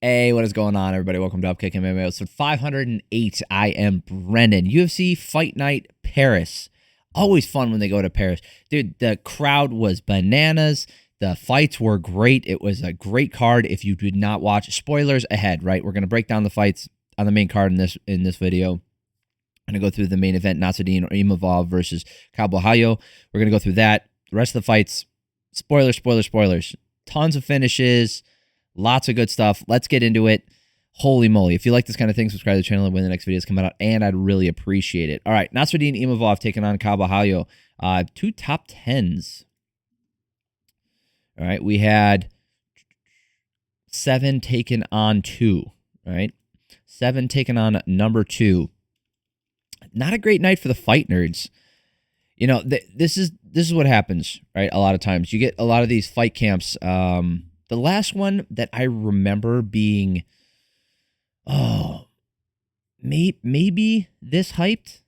Hey, what is going on, everybody? Welcome to Upkick MMA episode 508. I am Brendan. UFC Fight Night Paris. Always fun when they go to Paris. Dude, the crowd was bananas. The fights were great. It was a great card. If you did not watch, spoilers ahead, right? We're going to break down the fights on the main card in this video. I'm going to go through the main event, Nassourdine or Imavov versus Borralho. We're going to go through that. The rest of the fights, spoilers. Tons of finishes. Lots of good stuff. Let's get into it. Holy moly. If you like this kind of thing, subscribe to the channel when the next videos come out, and I'd really appreciate it. All right, Nassourdine Imavov taking on Borralho. Two top 10s. All right, we had 7 taken on 2. All right, 7 taken on number 2. Not a great night for the fight nerds. You know, this is what happens, right? A lot of times. You get a lot of these fight camps. The last one that I remember being, maybe this hyped.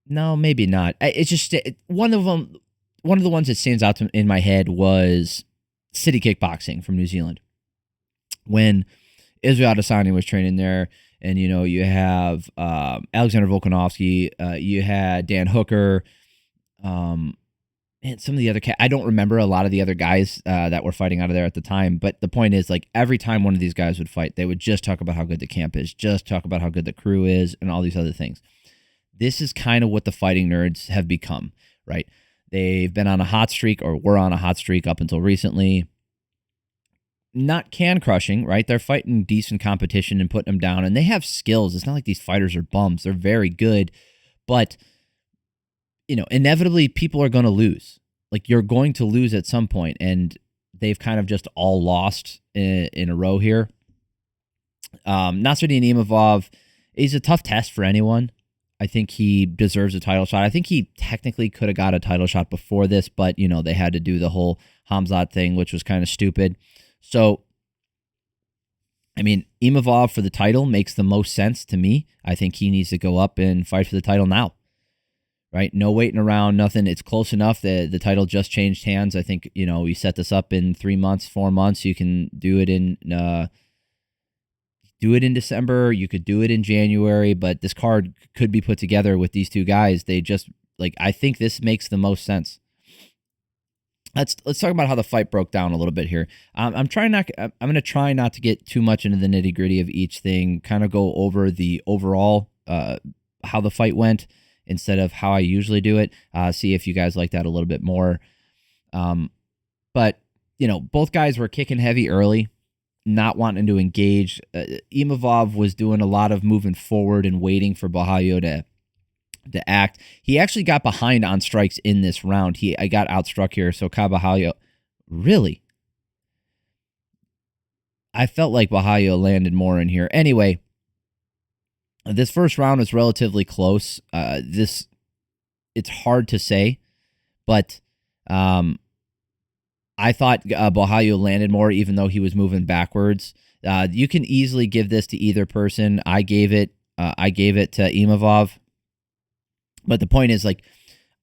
No, maybe not. It's just one of the ones that stands out in my head was City Kickboxing from New Zealand. When Israel Adesanya was training there, and you have Alexander Volkanovski, you had Dan Hooker, and some of the other I don't remember a lot of the other guys that were fighting out of there at the time, but the point is, like, every time one of these guys would fight, they would just talk about how good the camp is, just talk about how good the crew is, and all these other things. This is kind of what the fighting nerds have become, right? They've been on a hot streak, or were on a hot streak up until recently. Not can crushing, right? They're fighting decent competition and putting them down, and they have skills. It's not like these fighters are bums. They're very good, but inevitably people are going to lose. Like, you're going to lose at some point, and they've kind of just all lost in a row here. Nassourdine Imavov is a tough test for anyone. I think he deserves a title shot. I think he technically could have got a title shot before this, but, they had to do the whole Hamzat thing, which was kind of stupid. So, I mean, Imavov for the title makes the most sense to me. I think he needs to go up and fight for the title now. Right? No waiting around, nothing. It's close enough. The title just changed hands. I think, we set this up in 3 months, 4 months. You can do it in December. You could do it in January, but this card could be put together with these two guys. They just, I think this makes the most sense. Let's talk about how the fight broke down a little bit here. I'm going to try not to get too much into the nitty-gritty of each thing, kind of go over the overall how the fight went instead of how I usually do it. See if you guys like that a little bit more. But, both guys were kicking heavy early, not wanting to engage. Imavov was doing a lot of moving forward and waiting for Borralho to act. He actually got behind on strikes in this round. I got outstruck here, so Borralho, really? I felt like Borralho landed more in here. Anyway, this first round was relatively close. It's hard to say, but I thought Borralho landed more, even though he was moving backwards. You can easily give this to either person. I gave it to Imavov, but the point is,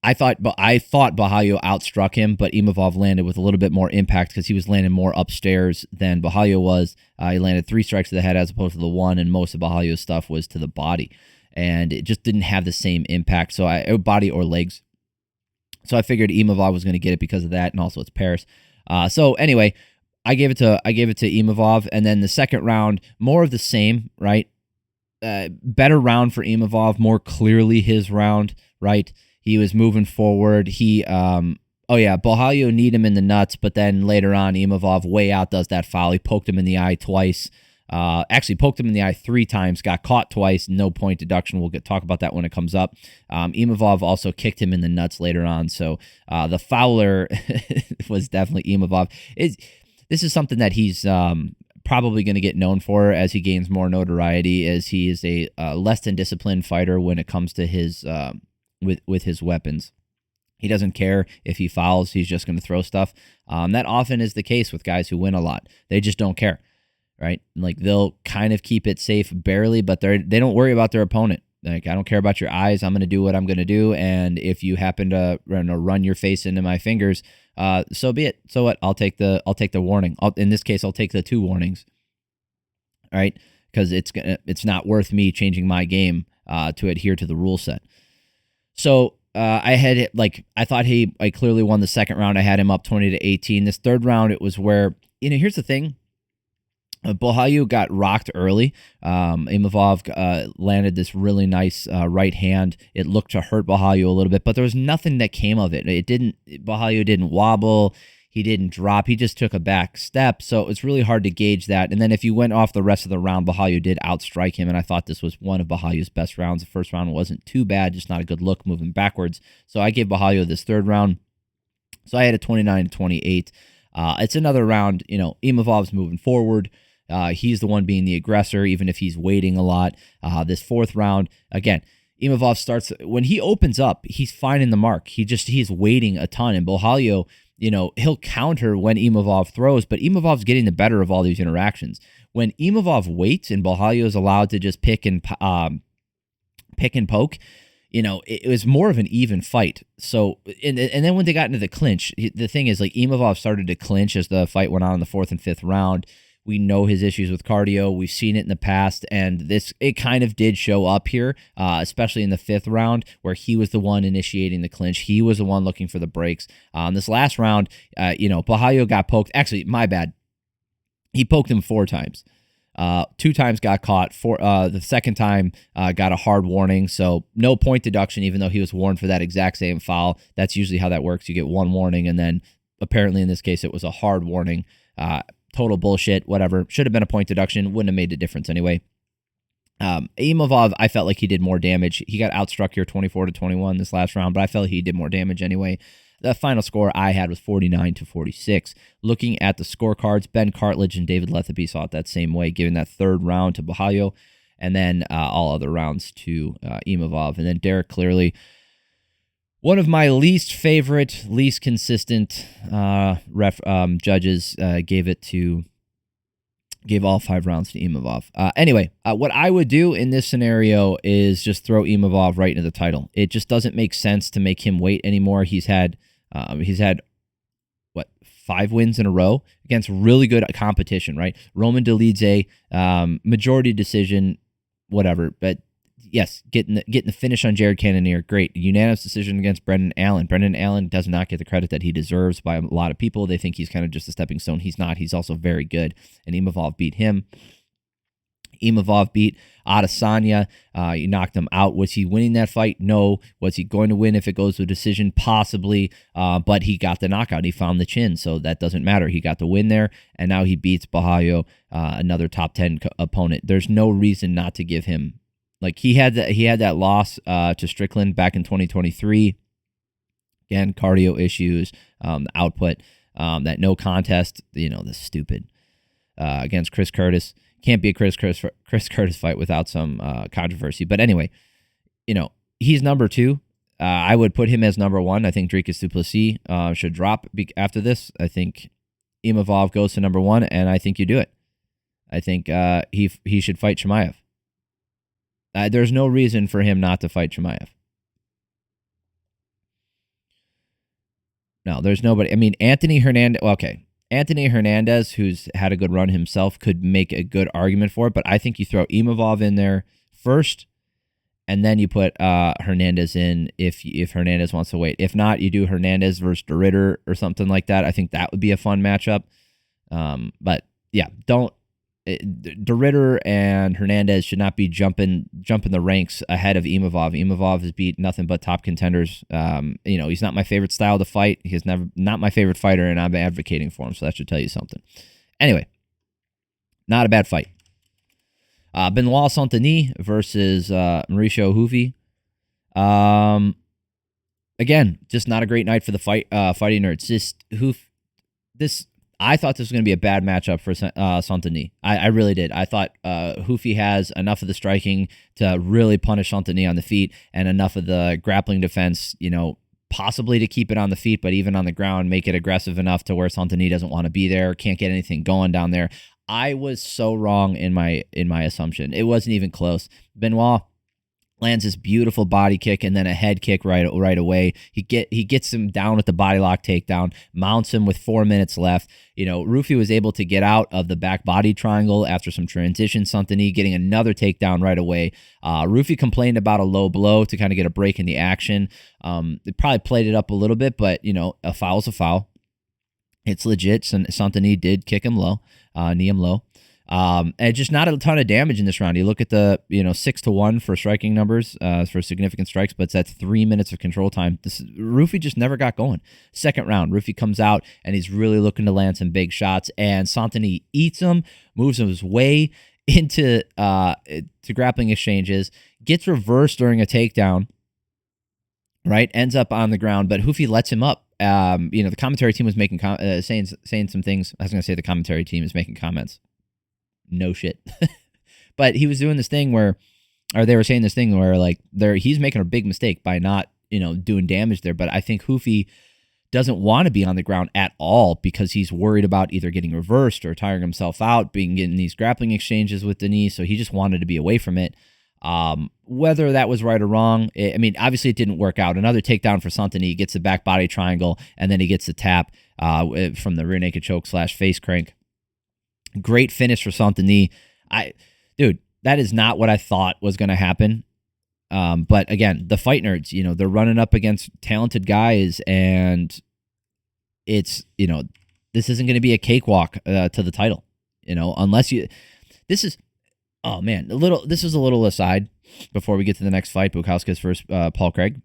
I thought Borralho outstruck him, but Imavov landed with a little bit more impact because he was landing more upstairs than Borralho was. He landed 3 strikes to the head as opposed to the 1, and most of Borralho's stuff was to the body, and it just didn't have the same impact. So body or legs. So I figured Imavov was going to get it because of that, and also it's Paris. So anyway, I gave it to Imavov, and then the second round, more of the same, right? Better round for Imavov, more clearly his round, right? He was moving forward. Borralho kneed him in the nuts, but then later on, Imavov way outdoes that foul. He poked him in the eye twice. Actually poked him in the eye 3 times, got caught twice, no point deduction. We'll talk about that when it comes up. Imavov also kicked him in the nuts later on, so the fouler was definitely Imavov. This is something that he's probably going to get known for as he gains more notoriety, as he is a less than disciplined fighter when it comes to his with his weapons. He doesn't care if he fouls. He's just going to throw stuff. That often is the case with guys who win a lot. They just don't care, right? They'll kind of keep it safe barely, but they don't worry about their opponent. I don't care about your eyes. I'm going to do what I'm going to do, and if you happen to run your face into my fingers, So be it. So what? I'll take the warning. In this case, I'll take the 2 warnings. All right, because it's not worth me changing my game to adhere to the rule set. So I thought I clearly won the second round. I had him up 20-18. This third round, it was where, here's the thing. Borralho got rocked early. Imavov landed this really nice right hand. It looked to hurt Borralho a little bit, but there was nothing that came of it. Borralho didn't wobble. He didn't drop. He just took a back step. So it was really hard to gauge that. And then if you went off the rest of the round, Borralho did outstrike him. And I thought this was one of Borralho's best rounds. The first round wasn't too bad, just not a good look moving backwards. So I gave Borralho this third round. So I had a 29-28. It's another round. Imavov's moving forward. He's the one being the aggressor, even if he's waiting a lot. This fourth round, again, Imavov starts, when he opens up, he's finding the mark. He's waiting a ton. And Borralho, he'll counter when Imavov throws, but Imavov's getting the better of all these interactions. When Imavov waits and Borralho is allowed to just pick and poke, it was more of an even fight. So, and then when they got into the clinch, the thing is, Imavov started to clinch as the fight went on in the 4th and 5th round. We know his issues with cardio. We've seen it in the past, and it kind of did show up here, especially in the 5th round, where he was the one initiating the clinch. He was the one looking for the breaks. This last round, Borralho got poked. Actually, my bad. He poked him 4 times. 2 times got caught. The second time got a hard warning, so no point deduction, even though he was warned for that exact same foul. That's usually how that works. You get 1 warning, and then apparently in this case it was a hard warning. Total bullshit, whatever. Should have been a point deduction. Wouldn't have made a difference anyway. Imavov, I felt like he did more damage. He got outstruck here 24-21 this last round, but I felt he did more damage anyway. The final score I had was 49-46. Looking at the scorecards, Ben Cartledge and David Letheby saw it that same way, giving that third round to Borralho, and then all other rounds to Imavov. And then Derek Clearly, one of my least favorite, least consistent judges, gave all 5 rounds to Imavov. Anyway, what I would do in this scenario is just throw Imavov right into the title. It just doesn't make sense to make him wait anymore. He's had 5 wins in a row against really good competition, right? Roman Dolidze, majority decision, whatever, but yes, getting the finish on Jared Cannonier, great. Unanimous decision against Brendan Allen. Brendan Allen does not get the credit that he deserves by a lot of people. They think he's kind of just a stepping stone. He's not. He's also very good. And Imavov beat him. Imavov beat Adesanya. He knocked him out. Was he winning that fight? No. Was he going to win if it goes to a decision? Possibly. But he got the knockout. He found the chin, so that doesn't matter. He got the win there, and now he beats Borralho, another top 10 opponent. There's no reason not to give him. He had that loss to Strickland back in 2023. Again, cardio issues, the output, that no contest, the stupid against Chris Curtis. Can't be a Chris Curtis fight without some controversy. But anyway, he's number 2. I would put him as number 1. I think Dricus du Plessis should drop after this. I think Imavov goes to number 1, and I think you do it. I think he should fight Chimaev. There's no reason for him not to fight Chimaev. No, there's nobody. I mean, Anthony Hernandez. Okay, Anthony Hernandez, who's had a good run himself, could make a good argument for it. But I think you throw Imavov in there first, and then you put Hernandez in if Hernandez wants to wait. If not, you do Hernandez versus DeRitter or something like that. I think that would be a fun matchup. But yeah, DeRitter and Hernandez should not be jumping the ranks ahead of Imavov. Imavov has beat nothing but top contenders. He's not my favorite style to fight. He's not my favorite fighter, and I'm advocating for him, so that should tell you something. Anyway, not a bad fight. Benoit Saint-Denis versus Mauricio Ruffy. Again, just not a great night for the fighting nerds. I thought this was going to be a bad matchup for Saint-Denis. I really did. I thought Ruffy has enough of the striking to really punish Saint-Denis on the feet, and enough of the grappling defense, possibly to keep it on the feet, but even on the ground, make it aggressive enough to where Saint-Denis doesn't want to be there, can't get anything going down there. I was so wrong in my assumption. It wasn't even close. Benoit, lands this beautiful body kick and then a head kick right away. He gets him down with the body lock takedown, mounts him with 4 minutes left. Ruffy was able to get out of the back body triangle after some transition, Santini getting another takedown right away. Ruffy complained about a low blow to kind of get a break in the action. They probably played it up a little bit, but a foul's a foul. It's legit. Santini did kick him low, knee him low. And just not a ton of damage in this round. You look at the 6-1 for striking numbers for significant strikes, but that's 3 minutes of control time. Ruffy just never got going. Second round, Ruffy comes out and he's really looking to land some big shots, and Santini eats him, moves his way into to grappling exchanges, gets reversed during a takedown, right? Ends up on the ground, but Ruffy lets him up. The commentary team was making saying some things. I was going to say the commentary team is making comments. No shit. But he was doing this thing where, or they were saying this thing where he's making a big mistake by not, doing damage there. But I think Ruffy doesn't want to be on the ground at all because he's worried about either getting reversed or tiring himself out, getting these grappling exchanges with Denis. So he just wanted to be away from it. Whether that was right or wrong, obviously it didn't work out. Another takedown for Santini. He gets the back body triangle, and then he gets the tap from the rear naked choke / face crank. Great finish for Santini. Dude, that is not what I thought was going to happen. But again, the fight nerds, they're running up against talented guys, and it's, this isn't going to be a cakewalk to the title, unless you. This is, oh man, this is a little aside before we get to the next fight. Bukauskas versus Paul Craig.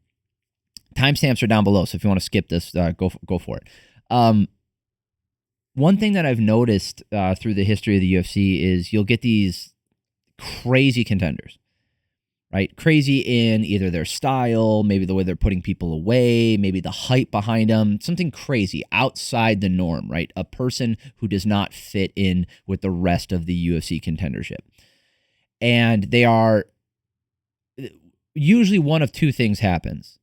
Timestamps are down below, so if you want to skip this, go for it. One thing that I've noticed through the history of the UFC is you'll get these crazy contenders, right? Crazy in either their style, maybe the way they're putting people away, maybe the hype behind them, something crazy outside the norm, right? A person who does not fit in with the rest of the UFC contendership. And they are, usually one of two things happens.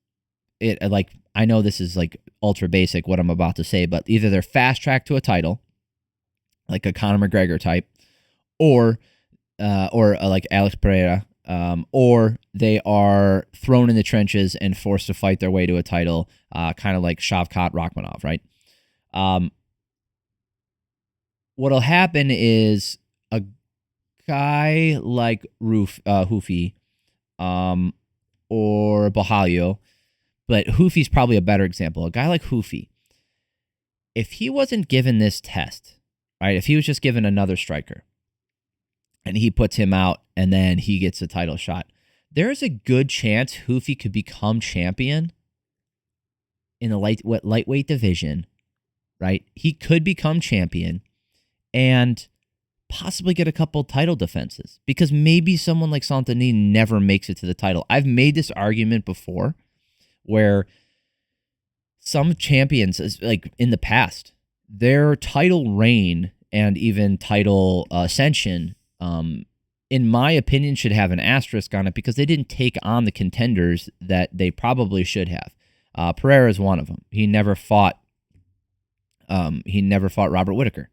I know this is ultra basic what I'm about to say, but either they're fast tracked to a title, like a Conor McGregor type, or like Alex Pereira, or they are thrown in the trenches and forced to fight their way to a title, kind of like Shavkat Rakhmonov, right? What'll happen is a guy like Ruffy, or Borralho. But Ruffy's probably a better example. A guy like Ruffy, if he wasn't given this test, right? If he was just given another striker and he puts him out and then he gets a title shot, there's a good chance Ruffy could become champion in the lightweight division, right? He could become champion and possibly get a couple title defenses because maybe someone like Santini never makes it to the title. I've made this argument before, where some champions, in the past, their title reign and even title ascension, in my opinion, should have an asterisk on it because they didn't take on the contenders that they probably should have. Pereira is one of them. He never fought Robert Whittaker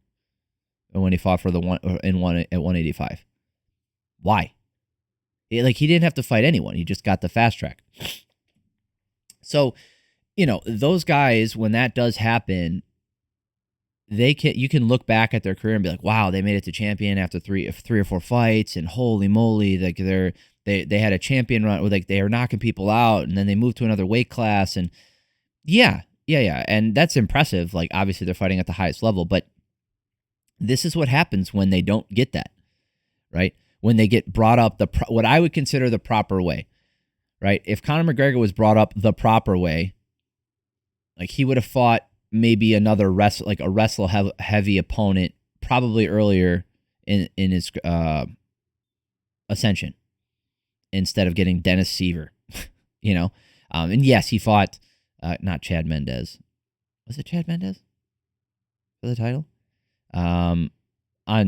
when he fought for the one at 185. Why? He didn't have to fight anyone. He just got the fast track. So, those guys, when that does happen, you can look back at their career and be like, wow, they made it to champion after three or four fights, and holy moly, they had a champion run, they are knocking people out, and then they moved to another weight class, and yeah, and that's impressive. Obviously they're fighting at the highest level, but this is what happens when they don't get that, right? When they get brought up what I would consider the proper way. Right? If Conor McGregor was brought up the proper way, he would have fought maybe another wrestle-heavy opponent probably earlier in his ascension instead of getting Denis Seaver, And yes, he fought not Chad Mendes. Was it Chad Mendes for the title? On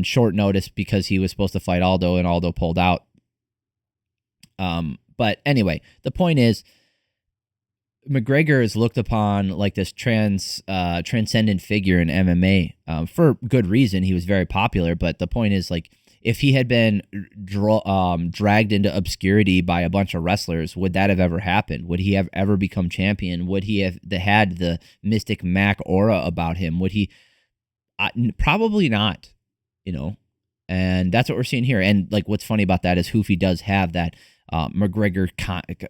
short notice because he was supposed to fight Aldo and Aldo pulled out. But anyway, the point is, McGregor is looked upon like this transcendent figure in MMA for good reason. He was very popular, but the point is, if he had been dragged into obscurity by a bunch of wrestlers, would that have ever happened? Would he have ever become champion? Would he have had the Mystic Mac aura about him? Would he? Probably not, and that's what we're seeing here. And like, what's funny about that is Hoofy does have that McGregor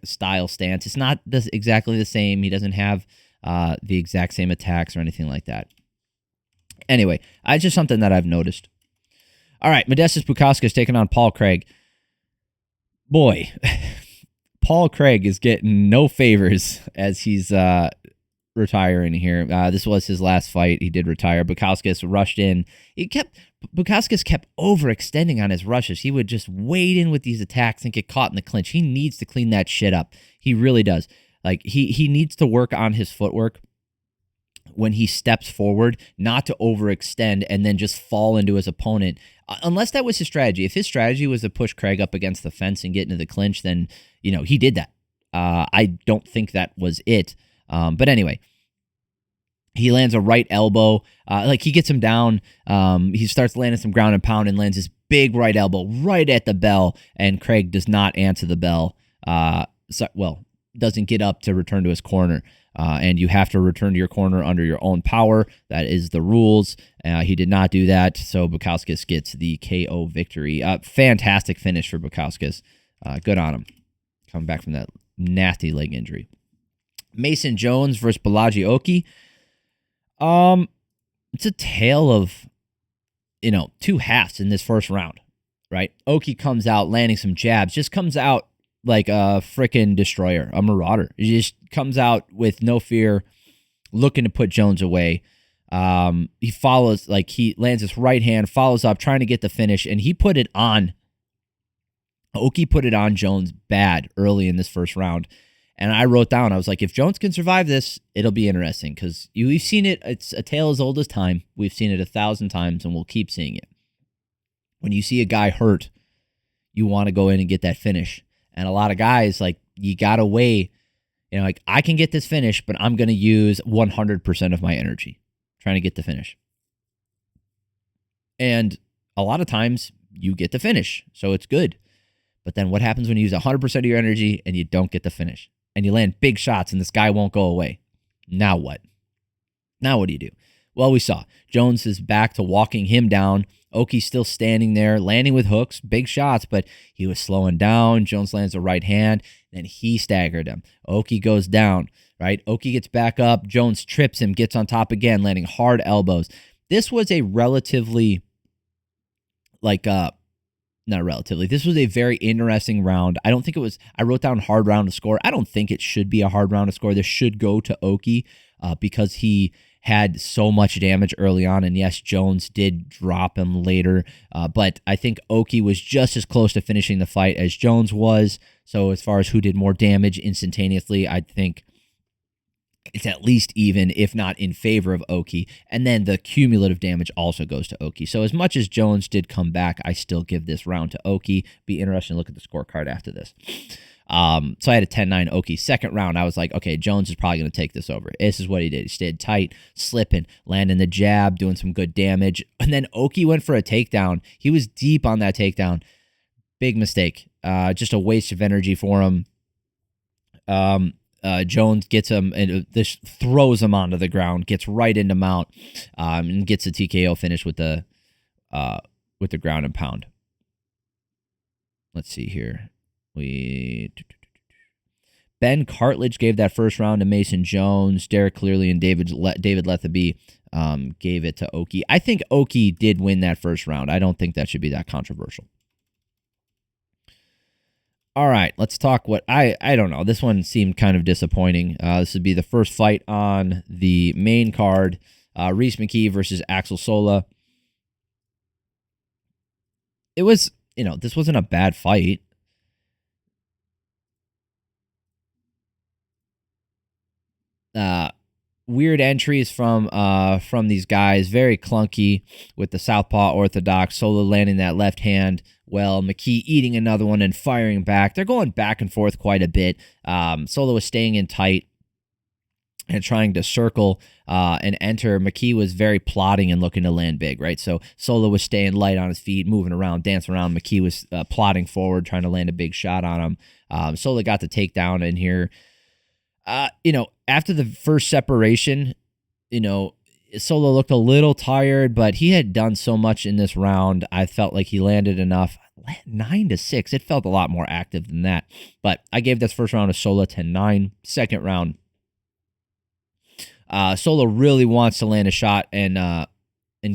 style stance. It's not exactly the same. He doesn't have the exact same attacks or anything like that. Anyway, it's just something that I've noticed. All right, Modestas Bukauskas taking on Paul Craig. Boy, Paul Craig is getting no favors as he's retiring here. This was his last fight. He did retire. Bukauskas rushed in. Bukauskas kept overextending on his rushes. He would just wade in with these attacks and get caught in the clinch. He needs to clean that shit up. He really does. Like, he needs to work on his footwork when he steps forward, not to overextend and then just fall into his opponent. Unless that was his strategy. If his strategy was to push Craig up against the fence and get into the clinch, then, he did that. I don't think that was it. But anyway, he lands a right elbow. He gets him down. He starts landing some ground and pound and lands this big right elbow right at the bell. And Craig does not answer the bell. Doesn't get up to return to his corner. And you have to return to your corner under your own power. That is the rules. He did not do that. So Bukauskas gets the KO victory. Fantastic finish for Bukauskas. Good on him. Coming back from that nasty leg injury. Mason Jones versus Bolaji Oki. It's a tale of, two halves in this first round, right? Oki comes out landing some jabs, just comes out like a freaking destroyer, a marauder. He just comes out with no fear, looking to put Jones away. He follows, he lands his right hand, follows up, trying to get the finish, and he put it on. Oki put it on Jones bad early in this first round. And I wrote down, I was like, if Jones can survive this, it'll be interesting because we've seen it. It's a tale as old as time. We've seen it 1,000 times and we'll keep seeing it. When you see a guy hurt, you want to go in and get that finish. And a lot of guys, you got to weigh, I can get this finish, but I'm going to use 100% of my energy trying to get the finish. And a lot of times you get the finish, so it's good. But then what happens when you use 100% of your energy and you don't get the finish? And you land big shots and this guy won't go away. Now what? Now what do you do? Well, we saw Jones is back to walking him down. Oki's still standing there, landing with hooks, big shots, but he was slowing down. Jones lands a right hand, and he staggered him. Oki goes down, right? Oki gets back up. Jones trips him, gets on top again, landing hard elbows. This was a relatively, this was a very interesting round. I don't think it was, I wrote down hard round to score. I don't think it should be a hard round to score. This should go to Oki because he had so much damage early on. And yes, Jones did drop him later. But I think Oki was just as close to finishing the fight as Jones was. So as far as who did more damage instantaneously, I think it's at least even, if not in favor of Oki. And then the cumulative damage also goes to Oki. So as much as Jones did come back, I still give this round to Oki. Be interesting to look at the scorecard after this. So I had a 10-9 Oki. Second round, I was like, okay, Jones is probably going to take this over. This is what he did. He stayed tight, slipping, landing the jab, doing some good damage. And then Oki went for a takedown. He was deep on that takedown. Big mistake. Just a waste of energy for him. Jones gets him and this throws him onto the ground, gets right into mount, and gets a TKO finish with the ground and pound. Let's see here. Ben Cartledge gave that first round to Mason Jones. Derek Clearly and David Lethaby gave it to Oki. I think Oki did win that first round. I don't think that should be that controversial. All right, let's talk what I don't know. This one seemed kind of disappointing. This would be the first fight on the main card. Rhys McKee versus Axel Sola. It was, this wasn't a bad fight. Weird entries from these guys, very clunky with the southpaw orthodox. Sola landing that left hand. Well, McKee eating another one and firing back. They're going back and forth quite a bit. Sola was staying in tight. and trying to circle and enter. McKee was very plotting and looking to land big, right? So Sola was staying light on his feet, moving around, dancing around. McKee was plotting forward, trying to land a big shot on him. Sola got the takedown in here. After the first separation, Sola looked a little tired, but he had done so much in this round. I felt like he landed enough. 9-6. It felt a lot more active than that. But I gave this first round to Sola 10-9. Second round, Sola really wants to land a shot and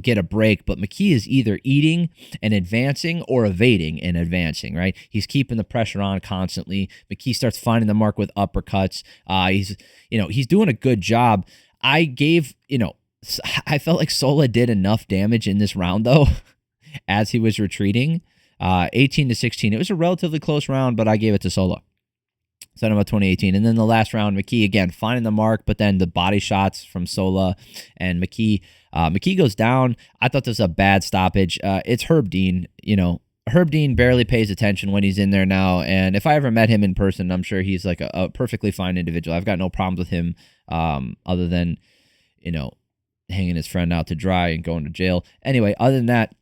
get a break, but McKee is either eating and advancing or evading and advancing, right? He's keeping the pressure on constantly. McKee starts finding the mark with uppercuts. He's doing a good job. I felt like Sola did enough damage in this round, though, as he was retreating. 18-16. It was a relatively close round, but I gave it to Sola. Set him up 2018. And then the last round, McKee, again, finding the mark, but then the body shots from Sola and McKee. McKee goes down. I thought this was a bad stoppage. It's Herb Dean. Herb Dean barely pays attention when he's in there now. And if I ever met him in person, I'm sure he's like a perfectly fine individual. I've got no problems with him other than, hanging his friend out to dry and going to jail. Anyway, other than that,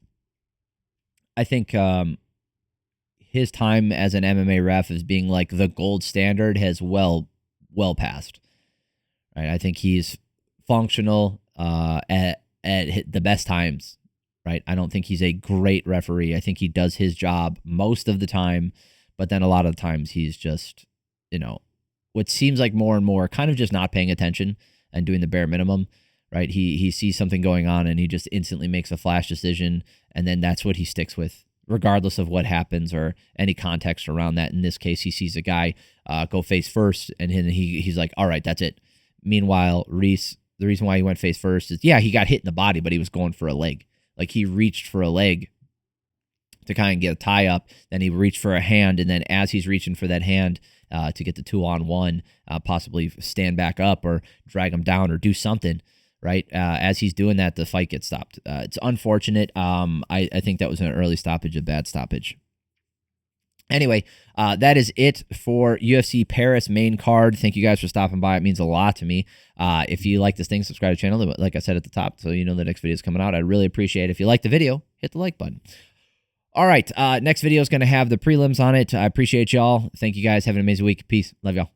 I think his time as an MMA ref as being like the gold standard has well passed. Right, I think he's functional at the best times. Right, I don't think he's a great referee. I think he does his job most of the time, but then a lot of the times he's just, what seems like more and more kind of just not paying attention and doing the bare minimum. Right, he sees something going on and he just instantly makes a flash decision, and then that's what he sticks with, regardless of what happens or any context around that. In this case, he sees a guy go face first, and he's like, all right, that's it. Meanwhile, Rhys, the reason why he went face first is, he got hit in the body, but he was going for a leg. Like, he reached for a leg to kind of get a tie up, then he reached for a hand, and then as he's reaching for that hand to get the 2-on-1, possibly stand back up or drag him down or do something, right? As he's doing that, the fight gets stopped. It's unfortunate. I think that was an early stoppage, a bad stoppage. Anyway, that is it for UFC Paris main card. Thank you guys for stopping by. It means a lot to me. If you like this thing, subscribe to the channel, like I said at the top, so you know the next video is coming out. I'd really appreciate it. If you like the video, hit the like button. All right, next video is going to have the prelims on it. I appreciate y'all. Thank you guys. Have an amazing week. Peace. Love y'all.